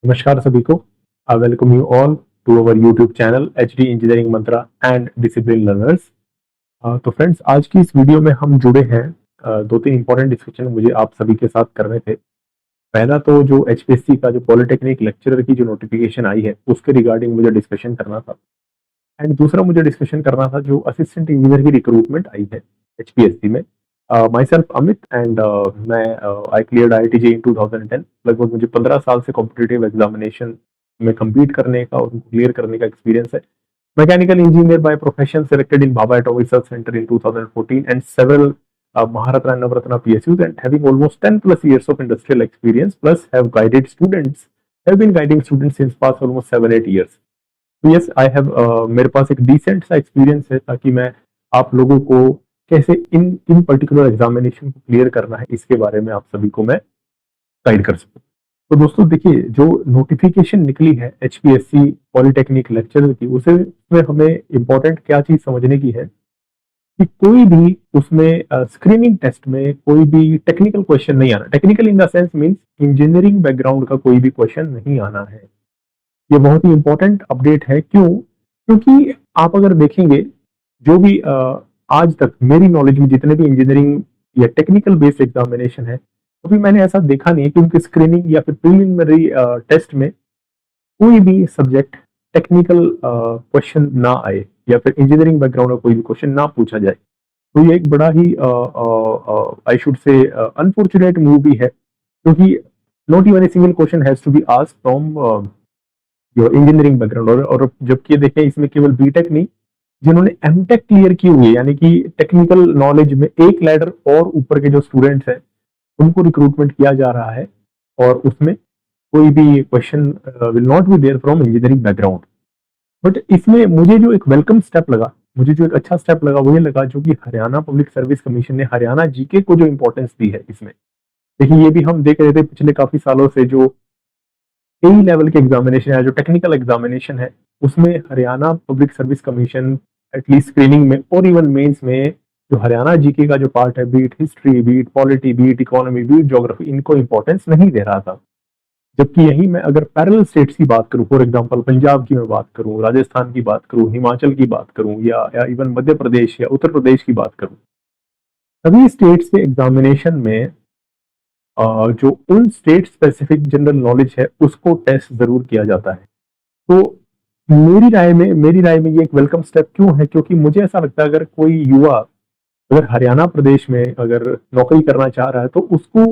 नमस्कार सभी को। I welcome you all to our YouTube channel HD engineering mantra and discipline learners. तो friends, आज की इस वीडियो में हम जुड़े हैं दो तीन इंपॉर्टेंट डिस्कशन मुझे आप सभी के साथ करने थे। पहला तो जो एचपीएससी का जो पॉलिटेक्निक लेक्चरर की जो नोटिफिकेशन आई है उसके रिगार्डिंग मुझे डिस्कशन करना था। एंड दूसरा मुझे डिस्कशन करना था जो असिस्टेंट इंजीनियर की रिक्रूटमेंट आई है एचपीएससी में। माई सेल्फ अमित एंड मैं आई क्लियर्ड IIT JEE 2010। लगभग मुझे 15 साल से कॉम्पिटिटिव एग्जामिनेशन में compete करने का और क्लियर करने का एक्सपीरियंस है। Mechanical engineer by profession, selected in Bhabha Atomic Research Center in 2014 and several Maharatna and Navratna PSUs, and having almost 10 plus years of industrial experience, plus have guided students, have been guiding students since past almost 7-8 years. तो yes I have मेरे पास एक decent सा experience है ताकि मैं आप लोगों को कैसे इन पर्टिकुलर एग्जामिनेशन को क्लियर करना है इसके बारे में आप सभी को मैं गाइड कर सकूं। तो दोस्तों देखिए, जो नोटिफिकेशन निकली है एचपीएससी पॉलिटेक्निक लेक्चरर की, उसे में हमें इंपॉर्टेंट क्या चीज समझने की है कि कोई भी उसमें स्क्रीनिंग टेस्ट में कोई भी टेक्निकल क्वेश्चन नहीं आना। Technical in the sense means engineering background का कोई भी क्वेश्चन नहीं आना है। ये बहुत ही इंपॉर्टेंट अपडेट है। क्यों? क्योंकि आप अगर देखेंगे जो भी आज तक मेरी नॉलेज में जितने भी इंजीनियरिंग या टेक्निकल बेस्ड एग्जामिनेशन है, अभी मैंने ऐसा देखा नहीं है कि उनके स्क्रीनिंग या फिर प्रीलिमिनरी टेस्ट में कोई भी सब्जेक्ट टेक्निकल क्वेश्चन ना आए या फिर इंजीनियरिंग बैकग्राउंड का कोई भी क्वेश्चन ना पूछा जाए। तो ये एक बड़ा ही I should say unfortunate move भी है, क्योंकि not even a single question has to be asked from your engineering background. और जबकि देखें, इसमें केवल बीटेक नहीं, जिन्होंने एमटेक क्लियर की हुई है, यानी कि टेक्निकल नॉलेज में एक लैडर और ऊपर के जो स्टूडेंट्स हैं उनको रिक्रूटमेंट किया जा रहा है, और उसमें कोई भी question will not be there from engineering background. But इसमें मुझे जो एक वेलकम स्टेप लगा, मुझे जो एक अच्छा स्टेप लगा, वो ये लगा जो कि हरियाणा पब्लिक सर्विस कमीशन ने हरियाणा जीके को जो इंपॉर्टेंस दी है इसमें। देखिए, ये भी हम देख रहे थे पिछले काफी सालों से, जो ए लेवल के एग्जामिनेशन है, जो टेक्निकल एग्जामिनेशन है, उसमें Haryana public service commission at least screening में और इवन मेंस में जो हरियाणा जीके का जो पार्ट है, be it history, be it polity, be it economy, be it geography, इनको इंपॉर्टेंस नहीं दे रहा था। जबकि यही मैं अगर पैरेलल स्टेट्स की बात करूं, फॉर एग्जांपल पंजाब की मैं बात करूं, राजस्थान की बात करूं, हिमाचल की बात करूं, या इवन मध्य प्रदेश या उत्तर प्रदेश की बात करूं, सभी स्टेट्स के एग्जामिनेशन में जो उन स्टेट स्पेसिफिक जनरल नॉलेज है उसको टेस्ट जरूर किया जाता है। तो मेरी राय में ये एक वेलकम स्टेप क्यों है? क्योंकि मुझे ऐसा लगता है अगर कोई युवा अगर हरियाणा प्रदेश में अगर नौकरी करना चाह रहा है तो उसको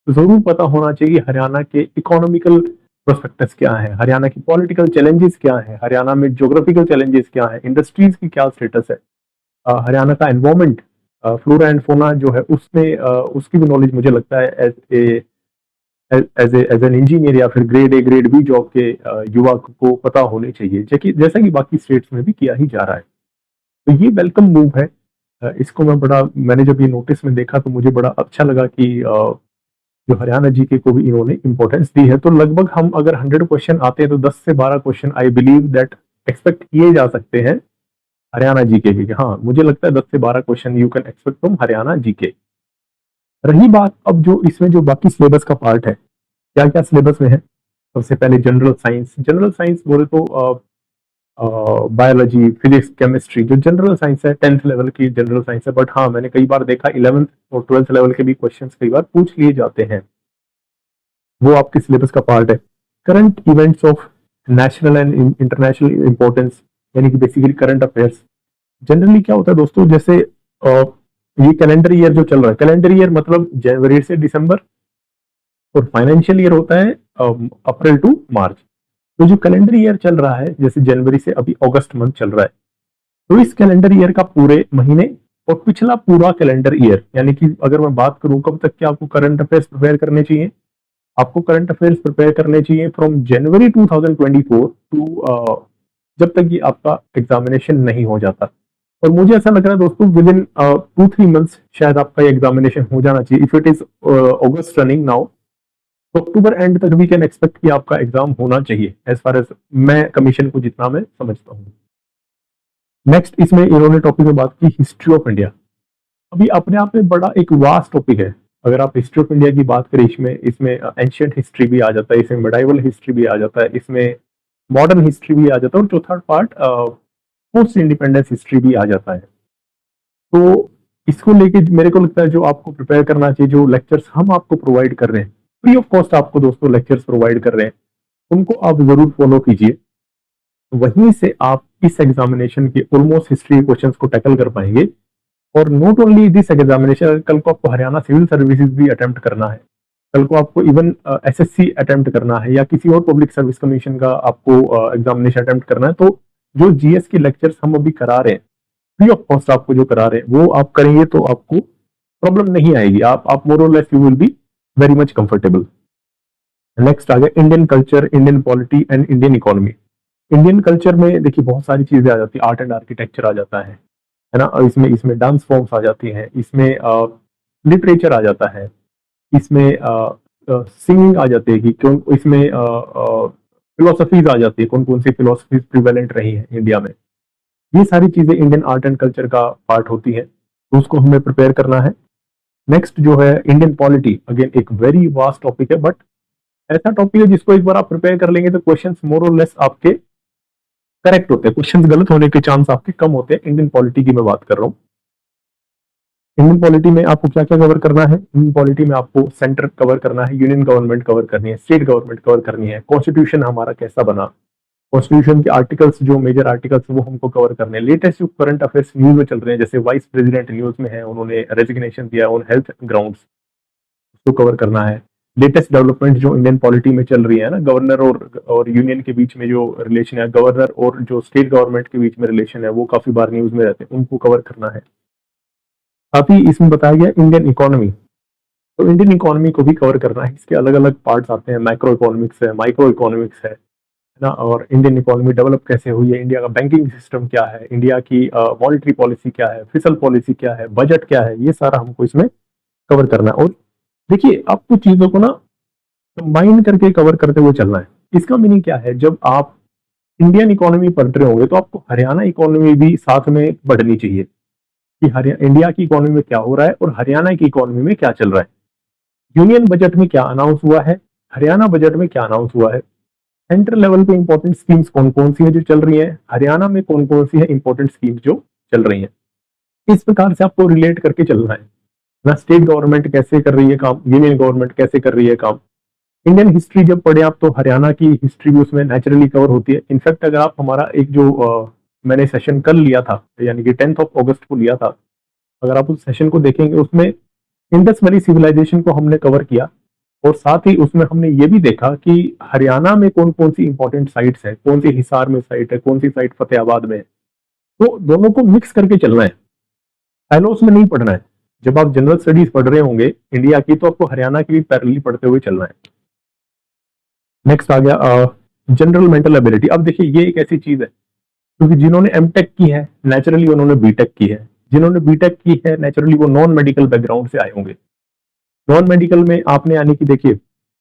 जरूर पता होना चाहिए हरियाणा के इकोनॉमिकल प्रोस्पेक्टस क्या है, हरियाणा की पॉलिटिकल चैलेंजेस क्या है, हरियाणा में ज्योग्राफिकल चैलेंजेस क्या है, इंडस्ट्रीज की क्या स्टेटस है, हरियाणा का एनवायरमेंट, फ्लोरा एंड फोना जो है उसमें उसकी भी नॉलेज मुझे लगता है एज एन इंजीनियर या फिर grade A grade B job के युवा को पता होने चाहिए, जैसा कि बाकी स्टेट्स में भी किया ही जा रहा है। तो ये वेलकम मूव है। इसको मैंने जब ये नोटिस में देखा तो मुझे बड़ा अच्छा लगा कि जो हरियाणा जीके को भी इन्होंने इंपॉर्टेंस दी है। तो लगभग हम अगर 100 क्वेश्चन आते हैं तो 10 से 12 question I believe that expect किए जा सकते हैं हरियाणा जीके के। हाँ, मुझे लगता है 10 से 12 question you can expect from Haryana GK. रही बात अब जो इसमें जो बाकी सिलेबस का पार्ट है, क्या क्या सिलेबस में है। सबसे पहले जनरल साइंस बोले तो बायोलॉजी, फिजिक्स, केमिस्ट्री, जो जनरल साइंस है 10th लेवल की जनरल साइंस है। बट हाँ, मैंने कई बार देखा 11th और 12th लेवल के भी क्वेश्चंस कई बार पूछ लिए जाते हैं, वो आपके सिलेबस का पार्ट है। Current events of national and international importance, यानी कि बेसिकली करंट अफेयर्स। जनरली क्या होता है दोस्तों, जैसे ये कैलेंडर ईयर जो चल रहा है, कैलेंडर ईयर मतलब जनवरी से दिसंबर, और फाइनेंशियल ईयर होता है अप्रैल टू मार्च। तो जो कैलेंडर ईयर चल रहा है, जैसे जनवरी से अभी अगस्त मंथ चल रहा है, तो इस कैलेंडर ईयर का पूरे महीने और पिछला पूरा कैलेंडर ईयर, यानी कि अगर मैं बात करूं कब तक के आपको करंट अफेयर्स प्रिपेयर करने चाहिए, आपको करंट अफेयर्स प्रिपेयर करने चाहिए फ्रॉम जनवरी 2024 टू जब तक ये आपका एग्जामिनेशन नहीं हो जाता। और मुझे ऐसा लग रहा है दोस्तों विद इन 2-3 मंथ्स शायद आपका एग्जामिनेशन हो जाना चाहिए। If it is August running now, तो अक्टूबर एंड तक वी कैन एक्सपेक्ट कि आपका एग्जाम होना चाहिए, एज फार एज मैं कमीशन को जितना मैं समझता हूँ। नेक्स्ट, इसमें इन्होंने टॉपिक में बात की हिस्ट्री ऑफ इंडिया। अभी अपने आप में बड़ा एक वास्ट टॉपिक है। अगर आप हिस्ट्री ऑफ इंडिया की बात करें, इसमें इसमें एंशियंट हिस्ट्री भी आ जाता है, इसमें मिडाइवल हिस्ट्री भी आ जाता है, इसमें मॉडर्न हिस्ट्री भी आ जाता है, और चौथा पार्ट पोस्ट इंडिपेंडेंस हिस्ट्री भी आ जाता है। तो इसको लेके मेरे को लगता है जो आपको प्रिपेयर करना चाहिए, जो लेक्चर्स हम आपको प्रोवाइड कर रहे हैं, फ्री ऑफ कॉस्ट आपको दोस्तों लेक्चर्स प्रोवाइड कर रहे हैं, उनको आप जरूर फॉलो कीजिए। वहीं से आप इस एग्जामिनेशन के ऑलमोस्ट हिस्ट्री क्वेश्चंस को टैकल कर पाएंगे। और नॉट ओनली दिस एग्जामिनेशन, कल को आपको हरियाणा सिविल सर्विसेज भी अटेम्प्ट करना है, कल को आपको इवन एसएससी अटेम्प्ट करना है, या किसी और पब्लिक सर्विस कमीशन का आपको एग्जामिनेशन अटेम्प्ट करना है, तो जो जीएस के लेक्चर्स हम अभी करा रहे हैं, फ्री ऑफ कॉस्ट आपको जो करा रहे हैं, वो आप करेंगे तो आपको प्रॉब्लम नहीं आएगी, आप more or less you will be very much comfortable. Next आ गया Indian culture, Indian polity and Indian economy. Indian culture में देखिए बहुत सारी चीजें आ जाती है, आर्ट एंड आर्किटेक्चर आ जाता है ना, और इसमें इसमें डांस फॉर्म्स आ जाती हैं, इसमें लिटरेचर आ जाता है, इसमें सिंगिंग आ जाती है कि क्यों, इसमें फिलोसफीज आ जाती है, कौन कौन सी फिलोसफीज प्रिवेलेंट रही है इंडिया में। ये सारी चीजें इंडियन आर्ट एंड कल्चर का पार्ट होती है, तो उसको हमें प्रिपेयर करना है। नेक्स्ट जो है इंडियन पॉलिटी, अगेन एक वेरी वास्ट टॉपिक है, बट ऐसा टॉपिक है जिसको एक बार आप प्रिपेयर कर लेंगे तो क्वेश्चंस मोर और लेस आपके करेक्ट होते हैं, क्वेश्चंस गलत होने के चांस आपके कम होते हैं। इंडियन पॉलिटी की मैं बात कर रहा हूँ। इंडियन पॉलिटी में आपको क्या क्या कवर करना है? इंडियन पॉलिटी में आपको सेंटर कवर करना है, यूनियन गवर्नमेंट कवर करनी है, स्टेट गवर्नमेंट कवर करनी है, कॉन्स्टिट्यूशन हमारा कैसा बना, कॉन्स्टिट्यूशन के आर्टिकल्स, जो मेजर आर्टिकल्स वो हमको कवर करने हैं, लेटेस्ट जो करंट अफेयर्स न्यूज में चल रहे हैं, जैसे वाइस प्रेसिडेंट न्यूज में है, उन्होंने रेजिग्नेशन दिया ऑन हेल्थ ग्राउंड्स, उसको कवर करना है। लेटेस्ट डेवलपमेंट जो इंडियन पॉलिटी में चल रही है ना, गवर्नर और यूनियन के बीच में जो रिलेशन है, गवर्नर और जो स्टेट गवर्नमेंट के बीच में रिलेशन है, वो काफी बार न्यूज में रहते हैं, उनको कवर करना है। साथ ही इसमें बताया गया इंडियन इकोनॉमी, तो इंडियन इकोनॉमी को भी कवर करना है। इसके अलग अलग पार्ट्स आते हैं, मैक्रो इकोनॉमिक्स है, माइक्रो इकोनॉमिक्स है ना, और इंडियन इकोनॉमी डेवलप कैसे हुई है, इंडिया का बैंकिंग सिस्टम क्या है, इंडिया की मॉनेटरी पॉलिसी क्या है, फिस्कल पॉलिसी क्या है, बजट क्या है, ये सारा हमको इसमें कवर करना है। और देखिए आपको चीजों को ना कंबाइन करके कवर करते हुए चलना है। इसका मीनिंग क्या है, जब आप इंडियन इकोनॉमी पढ़ रहे होंगे तो आपको हरियाणा इकोनॉमी भी साथ में पढ़नी चाहिए कि हरियाणा, इंडिया की इकोनॉमी में क्या हो रहा है और हरियाणा की इकोनॉमी में क्या चल रहा है, यूनियन बजट में क्या अनाउंस हुआ है, हरियाणा बजट में क्या अनाउंस हुआ है, सेंट्रल लेवल पे इंपॉर्टेंट स्कीम्स कौन कौन सी है जो चल रही है, हरियाणा में कौन कौन सी है इंपॉर्टेंट स्कीम्स जो चल रही है। इस प्रकार से आपको रिलेट करके चलना है ना, स्टेट गवर्नमेंट कैसे कर रही है काम, यूनियन गवर्नमेंट कैसे कर रही है काम। इंडियन हिस्ट्री जब पढ़े आप तो हरियाणा की हिस्ट्री भी उसमें नेचुरली कवर होती है। इनफैक्ट अगर आप हमारा एक जो मैंने सेशन कल लिया था, यानी कि 10 अगस्त को लिया था, अगर आप उस सेशन को देखेंगे उसमें इंडस वैली सिविलाइजेशन को हमने कवर किया, और साथ ही उसमें हमने ये भी देखा कि हरियाणा में कौन कौन सी इंपॉर्टेंट साइट्स है, कौन सी हिसार में साइट है, कौन सी साइट फतेहाबाद में है। तो दोनों को मिक्स करके चलना है, साइलोस में नहीं पढ़ना है। जब आप जनरल स्टडीज पढ़ रहे होंगे इंडिया की, तो आपको हरियाणा की भी पैरेलली पढ़ते हुए चलना है। नेक्स्ट आ गया जनरल मेंटल एबिलिटी। अब देखिए ये एक ऐसी चीज है क्योंकि जिन्होंने एमटेक की है नेचुरली उन्होंने बीटेक की है, जिन्होंने बीटेक की है नेचुरली वो नॉन मेडिकल बैकग्राउंड से आए होंगे। नॉन मेडिकल में आपने, यानी कि देखिए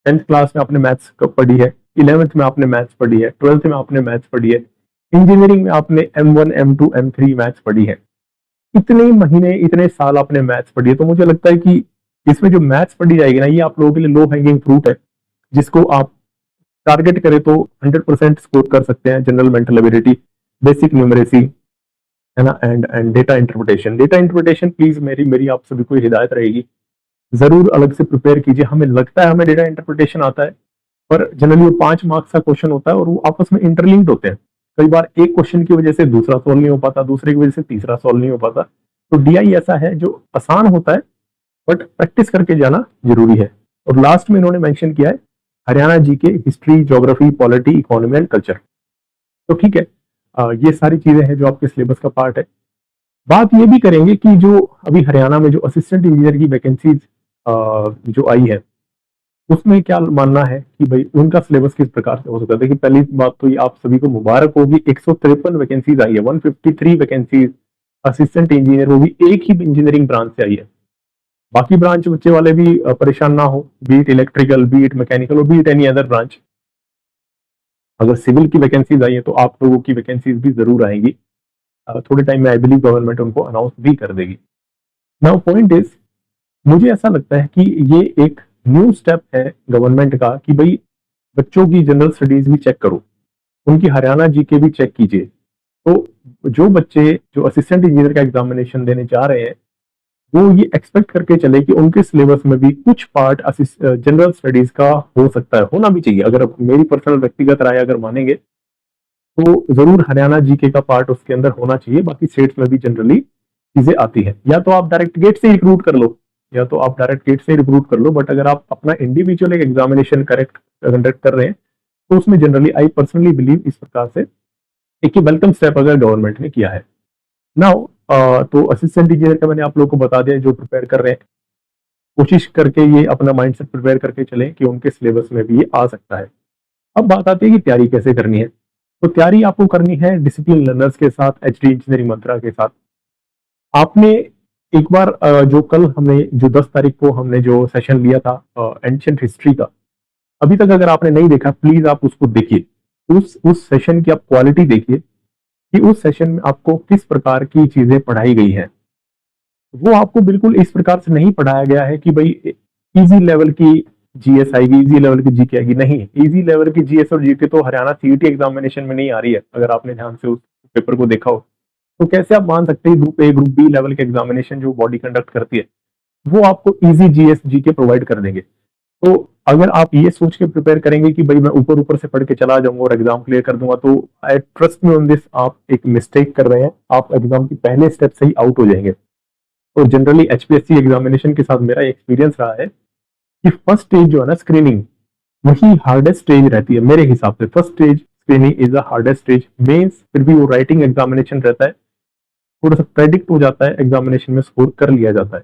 10th क्लास में आपने मैथ्स पढ़ी है, 11th में आपने मैथ्स पढ़ी है, 12th में आपने मैथ्स पढ़ी है, इंजीनियरिंग में आपने M1 M2 M3 मैथ्स पढ़ी है। इतने महीने इतने साल आपने मैथ्स पढ़ी है, तो मुझे लगता है कि इसमें जो मैथ्स पढ़ी जाएगी ना, ये आप लोगों के लिए लो हैंगिंग फ्रूट है, जिसको आप टारगेट करें तो 100% स्कोर कर सकते हैं। General mental ability, basic numeracy है ना, and data interpretation. Data interpretation please मेरी मेरी आप सभी को हिदायत रहेगी, जरूर अलग से प्रिपेयर कीजिए। हमें लगता है हमें डेटा इंटरप्रिटेशन आता है, पर जनरली वो 5 मार्क्स का क्वेश्चन होता है और वो आपस में इंटरलिंक्ड होते हैं। कई बार एक क्वेश्चन की वजह से दूसरा सॉल्व नहीं हो पाता, दूसरे की वजह से तीसरा सॉल्व नहीं हो पाता। तो डीआई ऐसा है जो आसान होता है, बट प्रैक्टिस करके जाना जरूरी है। और लास्ट में इन्होंने मेंशन किया है हरियाणा जी के history, geography, polity, economy and culture. तो ठीक है, ये सारी चीजें हैं जो आपके सिलेबस का पार्ट है। बात ये भी करेंगे कि जो अभी हरियाणा में जो असिस्टेंट इंजीनियर की वैकेंसीज जो आई है, उसमें क्या मानना है कि भाई उनका सिलेबस किस प्रकार से हो सकता है। देखिए पहली बात तो ये आप सभी को मुबारक होगी, 153 वैकेंसीज आई है, 153 वैकेंसीज असिस्टेंट इंजीनियर, वो भी एक ही इंजीनियरिंग ब्रांच से आई है। बाकी ब्रांच बच्चे वाले भी परेशान ना हो, बीट इलेक्ट्रिकल, बीट मैकेनिकल और बीट एनी अदर ब्रांच। अगर सिविल की वैकेंसीज आई है तो आप लोगों की वैकेंसीज भी जरूर आएंगी। थोड़े टाइम में आई बिलीव गवर्नमेंट उनको अनाउंस भी कर देगी। नाउ पॉइंट इज, मुझे ऐसा लगता है कि ये एक न्यू स्टेप है गवर्नमेंट का कि भाई बच्चों की जनरल स्टडीज भी चेक करो, उनकी हरियाणा जीके भी चेक कीजिए। तो जो बच्चे जो असिस्टेंट इंजीनियर का एग्जामिनेशन देने जा रहे हैं वो ये एक्सपेक्ट करके चले कि उनके सिलेबस में भी कुछ पार्ट जनरल स्टडीज का हो सकता है, होना भी चाहिए। अगर मेरी पर्सनल व्यक्तिगत राय अगर मानेंगे तो जरूर हरियाणा जीके का पार्ट उसके अंदर होना चाहिए। बाकी स्टेट्स में भी जनरली चीजें आती है, या तो आप डायरेक्ट गेट से रिक्रूट कर लो, या तो आप डायरेक्ट गेट से रिक्रूट कर लो। बट अगर आप अपना इंडिविजुअल एक एग्जामिनेशन करेक्ट कंडक्ट कर रहे हैं तो उसमें जनरली आई पर्सनली बिलीव इस प्रकार से एक वेलकम स्टेप अगर गवर्नमेंट ने किया है। नाउ तो असिस्टेंट इंजीनियर का मैंने आप लोगों को बता दिया, जो प्रिपेयर कर रहे हैं कोशिश करके ये अपना माइंडसेट प्रिपेयर करके चलें कि उनके सिलेबस में भी ये आ सकता है। अब बात आती है कि तैयारी कैसे करनी है। तो तैयारी आपको करनी है डिसिप्लिन लर्नर्स के साथ, एचडी इंजीनियरिंग मंत्रा के साथ। आपने एक बार जो कल हमने जो 10 तारीख को हमने जो सेशन लिया था एंशिएंट हिस्ट्री का, अभी तक अगर आपने नहीं देखा प्लीज आप उसको देखिए। उस सेशन की आप क्वालिटी देखिए कि उस सेशन में आपको किस प्रकार की चीजें पढ़ाई गई हैं। वो आपको बिल्कुल इस प्रकार से नहीं पढ़ाया गया है कि भाई इजी लेवल की जीएस आएगी, इजी लेवल की जीके आएगी। नहीं, इजी लेवल की जीएस और जीके तो हरियाणा सीईटी एग्जामिनेशन में नहीं आ रही है। अगर आपने ध्यान से उस पेपर को देखा हो तो कैसे आप मान सकते हैं group A group B level के एग्जामिनेशन जो बॉडी कंडक्ट करती है वो आपको इजी जीएस जीके प्रोवाइड कर देंगे। तो अगर आप ये सोच के प्रिपेयर करेंगे कि भाई मैं ऊपर ऊपर से पढ़ के चला जाऊंगा और एग्जाम क्लियर कर दूंगा, तो I trust me on this, आप एक मिस्टेक कर रहे हैं। आप एग्जाम की पहले स्टेप से ही आउट हो जाएंगे। तो जनरली एचपीएससी एग्जामिनेशन के साथ मेरा एक्सपीरियंस रहा है कि फर्स्ट स्टेज जो है ना स्क्रीनिंग, वही हार्डेस्ट स्टेज रहती है मेरे हिसाब से। First stage screening is the hardest stage. Mains फिर भी वो राइटिंग एग्जामिनेशन रहता है, थोड़ा सा प्रेडिक्ट हो जाता है, एग्जामिनेशन में स्कोर कर लिया जाता है।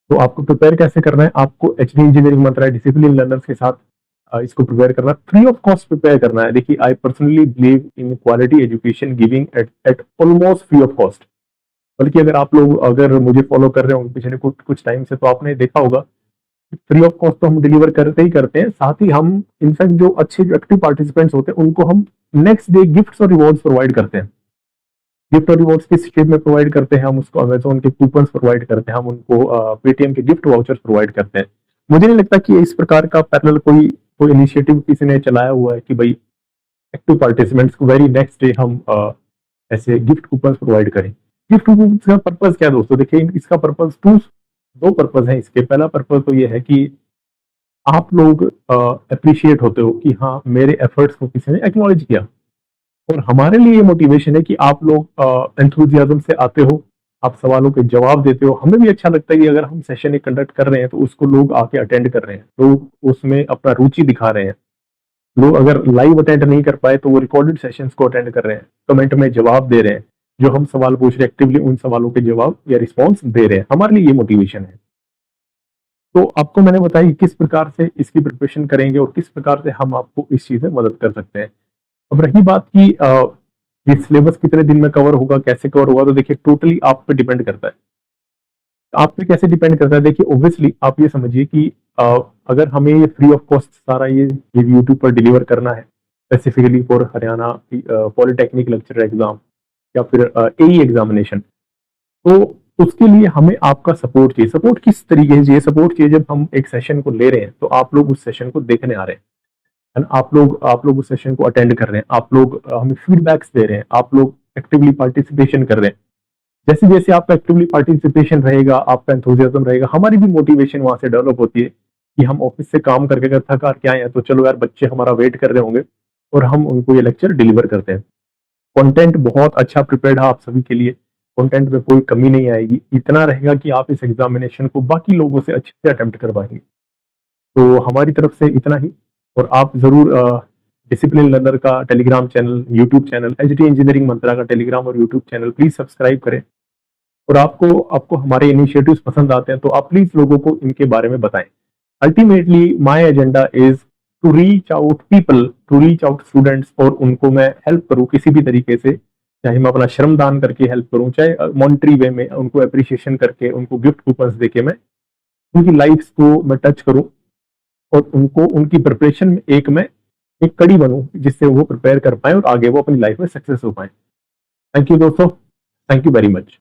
तो आपको प्रिपेयर कैसे करना है, आपको एचडी इंजीनियरिंग मंत्रा डिसिप्लिन लर्नर्स के साथ इसको प्रिपेयर करना, फ्री ऑफ कॉस्ट प्रिपेयर करना है। देखिए I personally believe in quality education giving eight almost free of cost. बल्कि अगर आप लोग अगर मुझे फॉलो कर रहे होंगे पिछले कुछ टाइम से तो आपने देखा होगा फ्री ऑफ कॉस्ट तो हम डिलीवर करते ही करते हैं, साथ ही हम इनफैक्ट जो अच्छे जो एक्टिव पार्टिसिपेंट्स होते हैं उनको हम नेक्स्ट डे गिफ्ट्स और रिवॉर्ड्स प्रोवाइड करते हैं। गिफ्ट और रिवॉर्ड्स किस शेप में प्रोवाइड करते हैं हम उसको, अमेजोन के कूपन प्रोवाइड करते हैं, हम उनको पेटीएम के गिफ्ट वाउचर्स प्रोवाइड करते हैं। मुझे नहीं लगता कि इस प्रकार का पैरेलल कोई कोई इनिशिएटिव किसी ने चलाया हुआ है कि भाई एक्टिव पार्टिसिपेंट्स को वेरी नेक्स्ट डे हम ऐसे गिफ्ट कूपन प्रोवाइड करें। गिफ्ट कूपन का पर्पज क्या है दोस्तों, देखिए इसका पर्पज दो पर्पज है इसके। पहला पर्पज तो ये है कि आप लोग अप्रिशिएट होते हो कि हाँ मेरे एफर्ट्स को किसी ने एक्नॉलेज किया, और हमारे लिए ये मोटिवेशन है कि आप लोग एंथुजियाज्म से आते हो, आप सवालों के जवाब देते हो। हमें भी अच्छा लगता है कि अगर हम सेशन एक कंडक्ट कर रहे हैं तो उसको लोग आके अटेंड कर रहे हैं, लोग उसमें अपना रुचि दिखा रहे हैं। लोग अगर लाइव अटेंड नहीं कर पाए तो वो रिकॉर्डेड सेशंस को अटेंड कर रहे हैं, कमेंट में जवाब दे रहे हैं, जो हम सवाल पूछ रहे हैं एक्टिवली उन सवालों के जवाब या रिस्पॉन्स दे रहे हैं। हमारे लिए ये मोटिवेशन है। तो आपको मैंने बताया कि किस प्रकार से इसकी प्रिपरेशन करेंगे और किस प्रकार से हम आपको इस चीज में मदद कर सकते हैं। अब रही बात की ये सिलेबस कितने दिन में कवर होगा, कैसे कवर होगा, तो देखिए टोटली आप पे डिपेंड करता है। आप पे कैसे डिपेंड करता है, देखिए ऑब्वियसली आप ये समझिए कि अगर हमें ये फ्री ऑफ कॉस्ट सारा ये यूट्यूब पर डिलीवर करना है specifically for Haryana polytechnic lecture exam या फिर एई एग्जामिनेशन, तो उसके लिए हमें आपका सपोर्ट चाहिए। सपोर्ट किस तरीके से चाहिए, सपोर्ट चाहिए जब हम एक सेशन को ले रहे हैं तो आप लोग उस सेशन को देखने आ रहे हैं, है ना? आप लोग उस सेशन को अटेंड कर रहे हैं, आप लोग हमें फीडबैक्स दे रहे हैं, आप लोग एक्टिवली पार्टिसिपेशन कर रहे हैं। जैसे जैसे आपका एक्टिवली पार्टिसिपेशन रहेगा, आपका एंथुसियाज्म रहेगा, हमारी भी मोटिवेशन वहां से डेवलप होती है कि हम ऑफिस से काम करके अगर थक हार के आए हैं तो चलो यार बच्चे हमारा वेट कर रहे होंगे और हम उनको ये लेक्चर डिलीवर करते हैं। कंटेंट बहुत अच्छा प्रिपेयर्ड है आप सभी के लिए, कंटेंट में कोई कमी नहीं आएगी। इतना रहेगा कि आप इस एग्जामिनेशन को बाकी लोगों से अच्छे से अटेम्प्ट कर पाएंगे। तो हमारी तरफ से इतना ही। और आप जरूर डिसिप्लिन लर्नर का Telegram channel, YouTube channel, HD engineering mantra का टेलीग्राम और यूट्यूब चैनल प्लीज सब्सक्राइब करें। और आपको आपको हमारे इनिशिएटिव्स पसंद आते हैं तो आप प्लीज लोगों को इनके बारे में बताएं। Ultimately my agenda is to reach out people, to reach out students, और उनको मैं हेल्प करूं किसी भी तरीके से, चाहे मैं अपना श्रम दान करके हेल्प करूं, चाहे मॉनिटरी वे में उनको अप्रिशिएशन करके, उनको गिफ्ट कूपन्स देके मैं उनकी लाइफ्स को मैं टच करूं और उनको उनकी प्रिपरेशन में एक कड़ी बनूं जिससे वो प्रिपेयर कर पाए और आगे वो अपनी लाइफ में सक्सेस हो पाए। थैंक यू दोस्तों, थैंक यू वेरी मच।